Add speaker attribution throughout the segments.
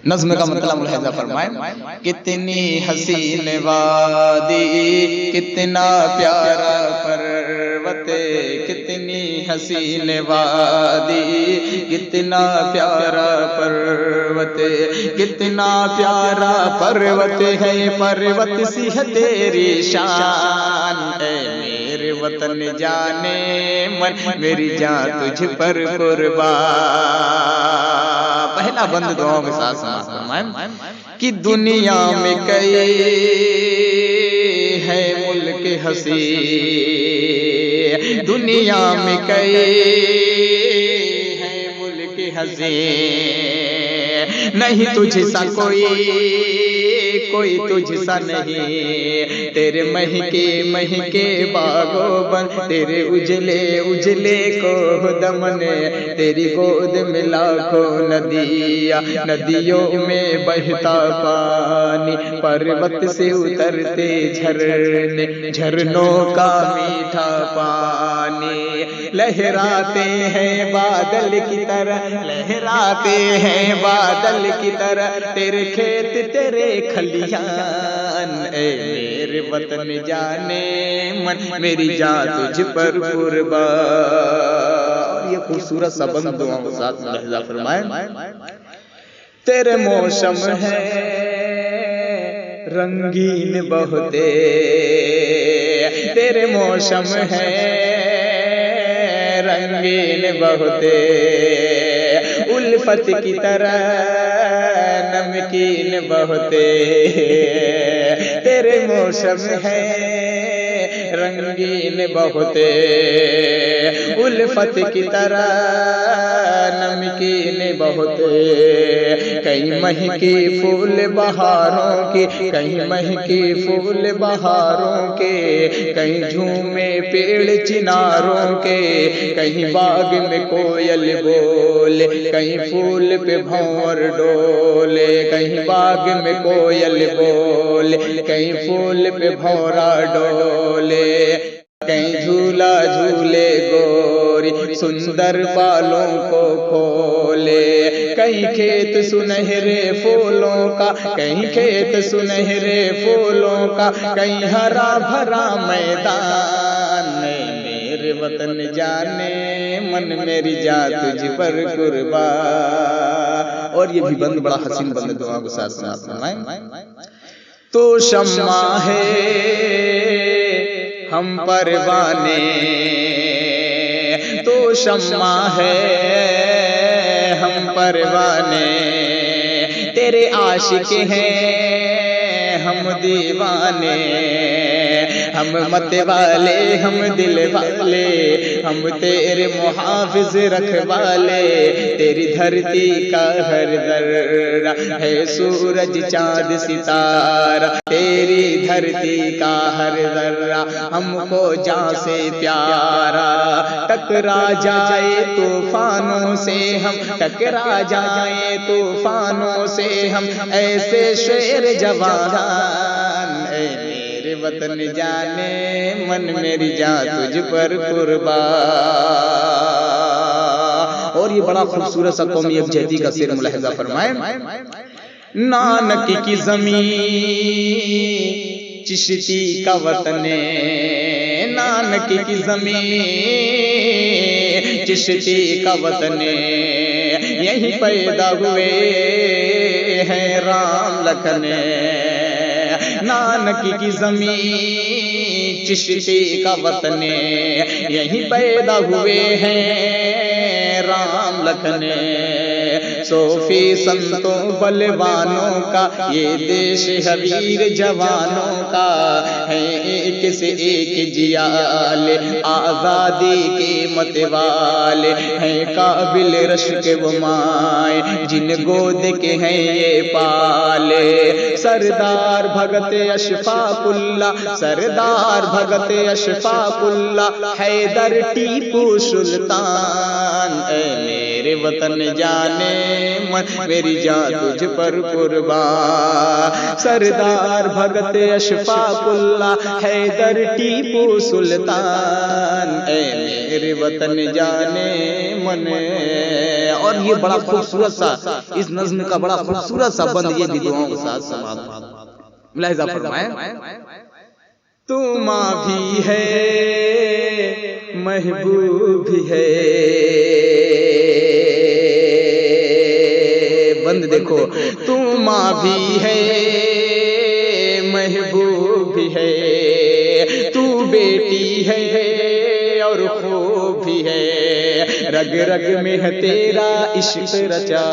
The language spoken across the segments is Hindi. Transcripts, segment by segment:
Speaker 1: नज़्म का मतलब मुलाहिज़ा फरमाएं। कितनी हसीन वादी, कितना प्यारा पर्वत, कितनी हसीन वादी, कितना प्यारा पर्वत, कितना प्यारा पर्वत है, पर्वत सी है तेरी शान। है मेरे वतन जाने मन, मेरी जान तुझ पर कुर्बान। पहला बंद दुआओं के साथ फरमाएं कि दुनिया में कई है मुल्क हसी, दुनिया में कई है मुल्क हसी, नहीं तुझसा कोई तुझसा नहीं। तेरे महके महके बागोबन, तेरे उजले उजले को दमन, तेरी गोद में लाखों नदियाँ, नदियों में बहता पानी, पर्वत से उतरते झरने, झरनों का मीठा पानी, लहराते हैं बादल की तरह, लहराते हैं बादल की तरह, तेरे खेत तेरे खलियान। ए मेरे वतन जाने मन, मेरी जान तुझ पर कुर्बान। और ये खूबसूरत सबंद दुआओं के साथ मुलाहिज़ा फरमाएं। तेरे मौसम है रंगीन बहुते, तेरे मौसम है रंगीन बहुते, उल्फत की तरह नमकीन बहुते, तेरे मौसम है रंगीन बहुते, उल्फत की तरह नमकीन बहुते, कहीं महकी फूल बहारों के, कहीं महकी फूल बहारों के, कहीं झूमे पेड़ चिनारों के, कहीं बाग में कोयल बोले, कहीं फूल पे भंवर डोले, कहीं बाग में कोयल बोले, कहीं फूल पे भंवरा डोले, कहीं झूला झूले गोरी सुंदर बालों को खोले, कहीं खेत सुनहरे फूलों का, कहीं खेत सुनहरे फूलों का, कहीं हरा भरा मैदान। मेरे वतन जाने मन, मेरी जान तुझ पर कुर्बान। और ये भी बंद बड़ा हसीन बंद दुआ के साथ सुनाएं। तो शम्मा है हम परवाने, तो शम्मा है हम परवाने, तेरे आशिक हैं हम दीवाने, हम मत वाले हम दिल वाले, हम तेरे मुहाफिज रखवाले, तेरी धरती का हर जर्रा है सूरज चांद सितारा, तेरी धरती का हर जर्रा हमको जान से प्यारा, टकरा जाए तूफानों से हम, टकरा जाए तूफानों से हम, ऐसे शेर जवान। मेरे वतन जाने मन, मेरी जान तुझ पर कुर्बान। और ये बड़ा खूबसूरत सा कौमी यकजहती का शेर मुलाहिज़ा फरमाएं। नानक की ज़मीं चिश्ती का वतन, नानक की ज़मीं चिश्ती का वतन, यहीं पैदा हुए हैं राम लखन, नानक की ज़मीं चिश्ती का वतन, यहीं पैदा हुए हैं राम लखन, सोफी संतों बलवानों का ये देश है, वीर जवानों का है एक से एक जियाले, आजादी के मत वाले हैं काबिल रश्क वो माए, जिन गोद के हैं ये पाले, सरदार भगत अशफाकुल्ला, सरदार भगत अशफाकुल्ला, हैदर टीपू सुल्तान। मेरे मेरे वतन जाने मन, मेरी जान तुझ पर कुर्बान। सरदार भगत अशफाकुल्ला हैदर टीपू सुल्तान, ऐ मेरे वतन जाने मन। और ये बड़ा खूबसूरत सा, इस नज्म का बड़ा खूबसूरत सा बंद ये भी दुआओं के साथ समाप्त। मुलाहिजा फरमाएं, तू माँ भी है महबूब भी है। बंद देखो, तू माँ भी है महबूब भी है, तू बेटी है और खूब भी है। रग रग में है तेरा इश्क रचा,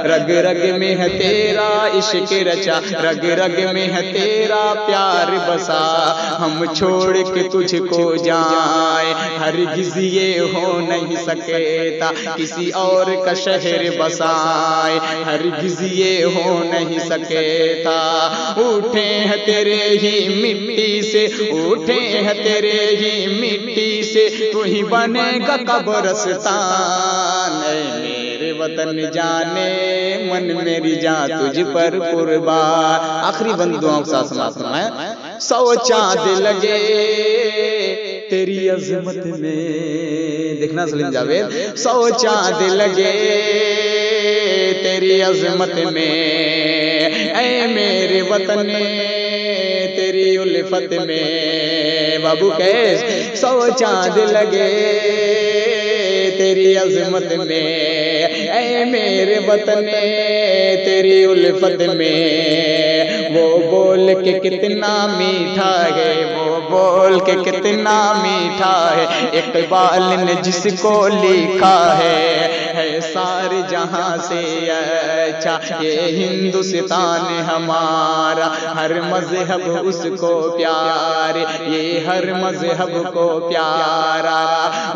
Speaker 1: रग रग में है तेरा इश्क रचा, रग रग में है तेरा प्यार बसा। हम छोड़ के तुझको जाए हरगिज़ ये हो नहीं सकता, किसी और का शहर बसाए हरगिज़ ये हो नहीं सकता। उठे हैं तेरे ही मिट्टी से, उठे हैं तेरे ही मिट्टी से, तू ही बनेगा कब्रिस्तान। मेरे वतन जाने मन, मेरी जान तुझ पर कुर्बान। आखिरी बंद दुआओं के साथ समाप्त है। 100 चाँद लगे तेरी अजमत में, देखना सलीम जावेद, 100 चाँद लगे तेरी अजमत में, ऐ मेरे वतन तेरी उल्फत में। बाबू कैस 100 चाँद लगे तेरी अजमत में, ऐ मेरे वतन तेरी उल्फत में। वो बोल के कितना मीठा है, वो बोल के कितना मीठा है, इकबाल ने जिसको लिखा है सारे जहां से अच्छा ये हिंदुस्तान हमारा। हर मजहब उसको प्यार, ये हर मजहब को प्यारा।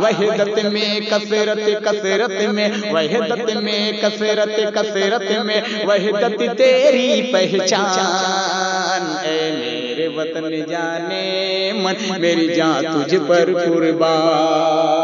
Speaker 1: वहदत में कसरत, कसरत में वहदत में कसरत, कसरत में वहदत तेरी पहचान। ऐ मेरे वतन जाने मन, मेरी जान तुझ पर कुर्बान।